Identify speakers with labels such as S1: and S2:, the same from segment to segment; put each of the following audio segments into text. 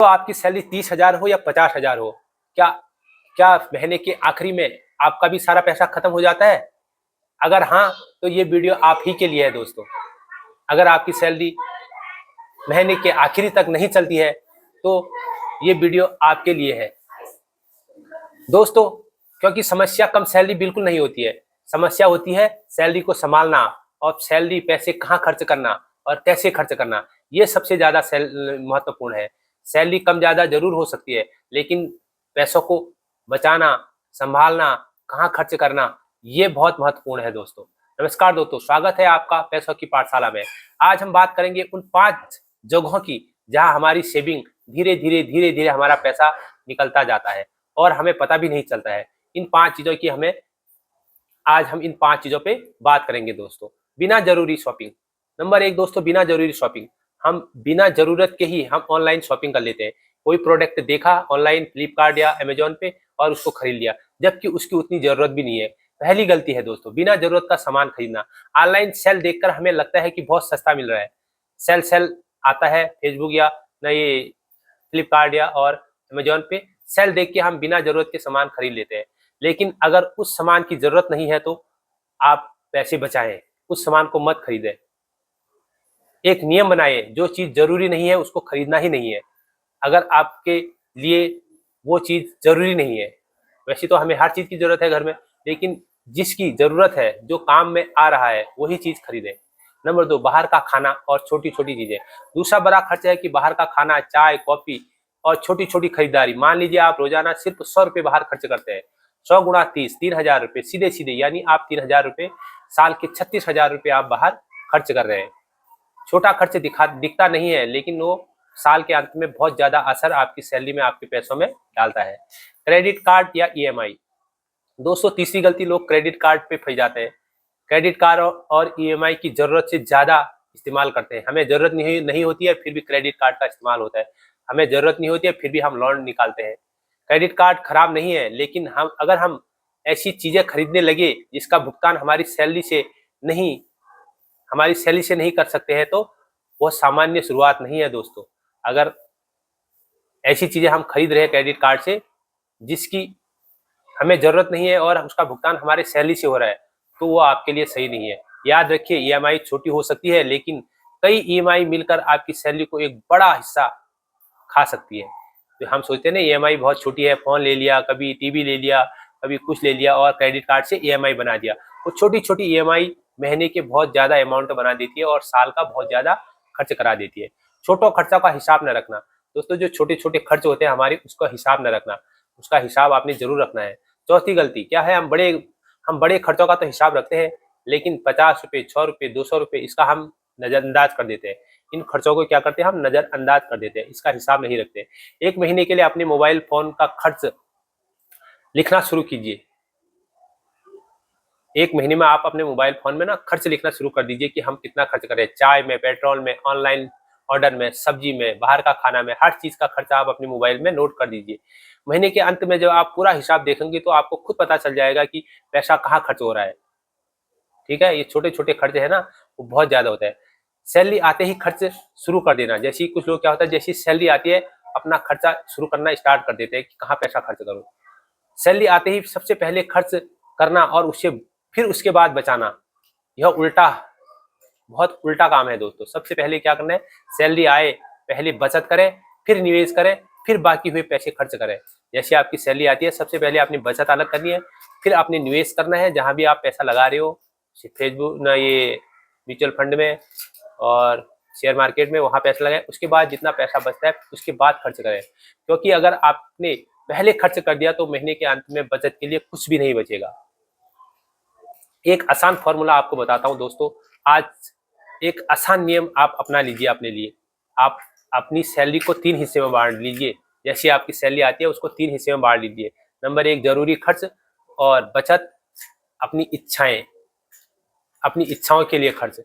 S1: तो आपकी सैलरी 30,000 हो या 50,000 हो, क्या क्या महीने के आखिरी में आपका भी सारा पैसा खत्म हो जाता है? अगर हाँ, तो ये वीडियो आप ही के लिए है दोस्तों। अगर आपकी सैलरी महीने के आखिरी तक नहीं चलती है तो ये वीडियो आपके लिए है दोस्तों। क्योंकि समस्या कम सैलरी बिल्कुल नहीं होती है, समस्या होती है सैलरी को संभालना और सैलरी पैसे कहाँ खर्च करना और कैसे खर्च करना, ये सबसे ज्यादा महत्वपूर्ण है। सैलरी कम ज्यादा जरूर हो सकती है, लेकिन पैसों को बचाना, संभालना, कहाँ खर्च करना, ये बहुत महत्वपूर्ण है दोस्तों। नमस्कार दोस्तों, स्वागत है आपका पैसों की पाठशाला में। आज हम बात करेंगे उन 5 जगहों की जहां हमारी सेविंग धीरे धीरे हमारा पैसा निकलता जाता है और हमें पता भी नहीं चलता है। इन 5 चीजों की आज हम इन 5 चीजों पे बात करेंगे दोस्तों। बिना जरूरी शॉपिंग। नंबर 1 दोस्तों, बिना जरूरी शॉपिंग। हम बिना जरूरत के ही हम ऑनलाइन शॉपिंग कर लेते हैं। कोई प्रोडक्ट देखा ऑनलाइन फ्लिपकार्ट या अमेजोन पे और उसको खरीद लिया, जबकि उसकी उतनी जरूरत भी नहीं है। पहली गलती है दोस्तों, बिना जरूरत का सामान खरीदना। ऑनलाइन सेल देखकर हमें लगता है कि बहुत सस्ता मिल रहा है। सेल सेल आता है फेसबुक या ये फ्लिपकार्ट या और अमेजोन पे, सेल देख के हम बिना जरूरत के सामान खरीद लेते हैं। लेकिन अगर उस सामान की जरूरत नहीं है तो आप पैसे बचाएं, उस सामान को मत खरीदें। एक नियम बनाए, जो चीज जरूरी नहीं है उसको खरीदना ही नहीं है। अगर आपके लिए वो चीज जरूरी नहीं है, वैसे तो हमें हर चीज की जरूरत है घर में, लेकिन जिसकी जरूरत है, जो काम में आ रहा है, वही चीज खरीदें। नंबर 2, बाहर का खाना और छोटी छोटी चीजें। दूसरा बड़ा खर्च है कि बाहर का खाना, चाय कॉफी और छोटी छोटी खरीदारी। मान लीजिए आप रोजाना सिर्फ 100 रुपए बाहर खर्च करते हैं। 100 गुणा 30, 3,000 रुपए सीधे सीधे, यानी आप 3,000 रुपए साल के 36,000 रुपए आप बाहर खर्च कर रहे हैं। छोटा खर्च दिखता नहीं है, लेकिन वो साल के अंत में बहुत ज्यादा असर आपकी सैलरी में, आपके पैसों में डालता है। क्रेडिट कार्ड या ईएमआई। दोस्तों, तीसरी गलती, लोग क्रेडिट कार्ड पे फंस जाते हैं। क्रेडिट कार्ड और ईएमआई की जरूरत से ज्यादा इस्तेमाल करते हैं। हमें जरूरत नहीं होती है फिर भी क्रेडिट कार्ड का इस्तेमाल होता है। हमें जरूरत नहीं होती है फिर भी हम लोन निकालते हैं। क्रेडिट कार्ड खराब नहीं है, लेकिन हम ऐसी चीजें खरीदने लगे जिसका भुगतान हमारी सैलरी से नहीं कर सकते हैं, तो वो सामान्य शुरुआत नहीं है दोस्तों। अगर ऐसी चीजें हम खरीद रहे हैं क्रेडिट कार्ड से जिसकी हमें जरूरत नहीं है और उसका भुगतान हमारे सैलरी से हो रहा है, तो वो आपके लिए सही नहीं है। याद रखिए, ईएमआई छोटी हो सकती है, लेकिन कई ईएमआई मिलकर आपकी सैलरी को एक बड़ा हिस्सा खा सकती है। तो हम सोचते हैं ना ईएमआई बहुत छोटी है, फोन ले लिया, कभी टीवी ले लिया, कभी कुछ ले लिया और क्रेडिट कार्ड से ईएमआई बना दिया। वो छोटी छोटी ईएमआई महीने के बहुत ज्यादा अमाउंट बना देती है और साल का बहुत ज्यादा खर्च करा देती है। छोटो खर्चा का हिसाब न रखना। दोस्तों, जो छोटे छोटे खर्च होते हैं हमारे, उसका हिसाब न रखना, उसका हिसाब आपने जरूर रखना है। चौथी गलती क्या है, हम बड़े खर्चों का तो हिसाब रखते हैं, लेकिन 50 रुपए, 100 रुपए, 200 रुपए, इसका हम नजरअंदाज कर देते हैं। इन खर्चों को क्या करते हैं, हम नजरअंदाज कर देते हैं, इसका हिसाब नहीं रखते। एक महीने के लिए अपने मोबाइल फोन का खर्च लिखना शुरू कीजिए। एक महीने में आप अपने मोबाइल फोन में ना खर्च लिखना शुरू कर दीजिए कि हम कितना खर्च करें। चाय में, पेट्रोल में, ऑनलाइन ऑर्डर में, सब्जी में, बाहर का खाना में, हर चीज का खर्चा आप अपने मोबाइल में नोट कर दीजिए। महीने के अंत में जब आप पूरा हिसाब देखेंगे तो आपको खुद पता चल जाएगा कि पैसा कहाँ खर्च हो रहा है। ठीक है, ये छोटे छोटे खर्च है ना, वो बहुत ज्यादा होता है। सैलरी आते ही खर्च शुरू कर देना। जैसे कुछ लोग क्या होता है, जैसी सैलरी आती है अपना खर्चा शुरू करना स्टार्ट कर देते हैं कि कहाँ पैसा खर्च करूँ। सैलरी आते ही सबसे पहले खर्च करना और फिर उसके बाद बचाना, यह बहुत उल्टा काम है दोस्तों। सबसे पहले क्या करना है, सैलरी आए पहले बचत करें, फिर निवेश करें, फिर बाकी हुए पैसे खर्च करें। जैसे आपकी सैलरी आती है सबसे पहले अपनी बचत अलग करनी है, फिर आपने निवेश करना है जहां भी आप पैसा लगा रहे हो, फेसबुक ना ये म्यूचुअल फंड में और शेयर मार्केट में, वहां पैसा लगाएं। उसके बाद जितना पैसा बचता है उसके बाद खर्च करें, क्योंकि अगर आपने पहले खर्च कर दिया तो महीने के अंत में बचत के लिए कुछ भी नहीं बचेगा। एक आसान फॉर्मूला आपको बताता हूं दोस्तों। आज एक आसान नियम आप अपना लीजिए अपने लिए। आप अपनी सैलरी को 3 हिस्से में बांट लीजिए। जैसे आपकी सैलरी आती है उसको 3 हिस्से में बांट लीजिए। नंबर 1, जरूरी खर्च और बचत, अपनी इच्छाओं के लिए खर्च,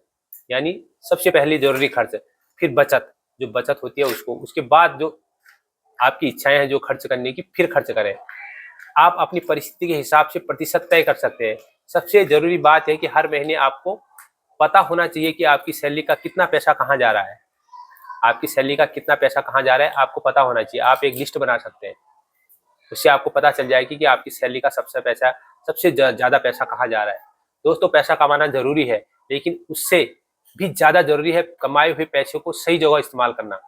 S1: यानी सबसे पहले जरूरी खर्च, फिर बचत, जो बचत होती है उसको, उसके बाद जो आपकी इच्छाएं हैं जो खर्च करने की, फिर खर्च करें। आप अपनी परिस्थिति के हिसाब से प्रतिशत तय कर सकते हैं। सबसे जरूरी बात है कि हर महीने आपको पता होना चाहिए कि आपकी सैलरी का कितना पैसा कहाँ जा रहा है। आपकी सैलरी का कितना पैसा कहाँ जा रहा है आपको पता होना चाहिए। आप एक लिस्ट बना सकते हैं, उससे आपको पता चल जाएगी कि आपकी सैलरी का सबसे ज़्यादा पैसा कहाँ जा रहा है। दोस्तों, पैसा कमाना ज़रूरी है, लेकिन उससे भी ज़्यादा ज़रूरी है कमाए हुए पैसों को सही जगह इस्तेमाल करना।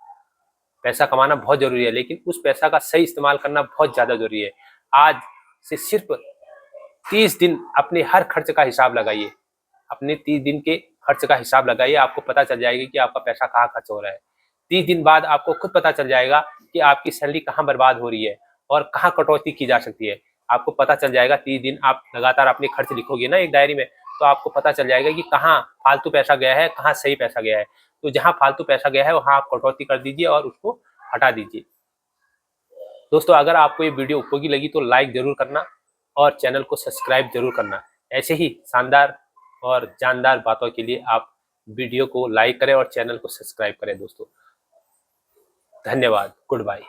S1: पैसा कमाना बहुत ज़रूरी है, लेकिन उस पैसा का सही इस्तेमाल करना बहुत ज़्यादा ज़रूरी है। आज से सिर्फ 30 दिन अपने हर खर्च का हिसाब लगाइए। अपने 30 दिन के खर्च का हिसाब लगाइए, आपको पता चल जाएगा कि आपका पैसा कहाँ खर्च हो रहा है। 30 दिन बाद आपको खुद पता चल जाएगा कि आपकी सैलरी कहाँ बर्बाद हो रही है और कहाँ कटौती की जा सकती है। आपको पता चल जाएगा, 30 दिन आप लगातार अपने खर्च लिखोगे ना एक डायरी में, तो आपको पता चल जाएगा कि कहाँ फालतू पैसा गया है, कहाँ सही पैसा गया है। तो जहाँ फालतू पैसा गया है वहाँ आप कटौती कर दीजिए और उसको हटा दीजिए। दोस्तों, अगर आपको ये वीडियो उपयोगी लगी तो लाइक ज़रूर करना और चैनल को सब्सक्राइब ज़रूर करना। ऐसे ही शानदार और जानदार बातों के लिए आप वीडियो को लाइक करें और चैनल को सब्सक्राइब करें दोस्तों। धन्यवाद। Good bye.